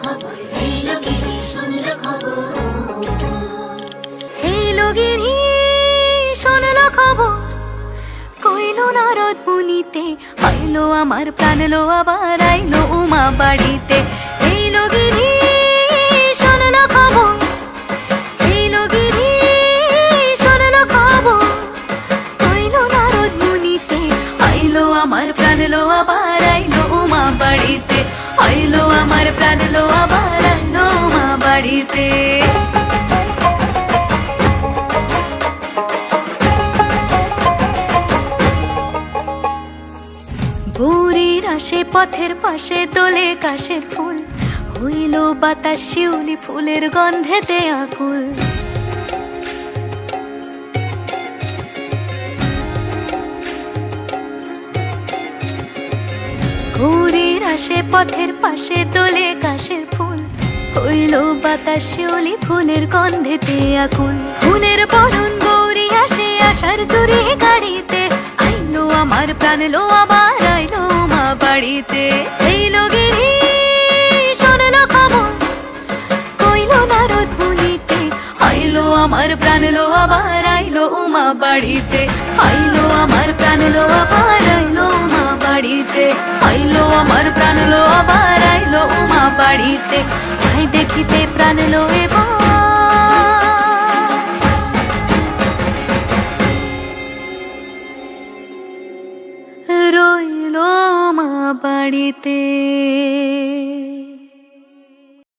খবর, এলো গিরি শুনলো খবর। এলো গিরি শুনলো খবর, কইল নারদ মুনিতে, আইলো আমার প্রাণ লো আবার আইলো উমা বাড়িতে। এলো গিরি শুনলো খবর, এলো গিরি শুনলো খবর, কইল নারদ মুনিতে, আইলো আমার প্রাণ লো আবার আইলো উমা বাড়িতে। আইলো আমার প্রাণ লো আবার আইলো উমা বাড়িতে। ভোরের আসে পথের পাশে দোলে কাশের ফুল, হইল বাতাস শিউলি ফুলের গন্ধেতে আকুল। ভোরের আসে পথের পাশে দোলে কাশের ফুল, হইল বাতাস শিউলি ফুলের গন্ধেতে আকুল। ফুলের বরণ গৌরী আসে আশার চুরি গাড়িতে, আইলো আমার প্রাণ লো আবার আইলো মা বাড়িতে। এইলো গিরি শুনলো খবর, কইল নারদ মুনিতে, আইলো আমার প্রাণ লো আবার আইলো উমা বাড়িতে। আইলো আমার প্রাণ লো আবার আইলো উমা বাড়িতে। আইলো আমার প্রাণ লো আবার আইলো উমা বাড়িতে। যাই দেখিতে প্রাণ লো এবার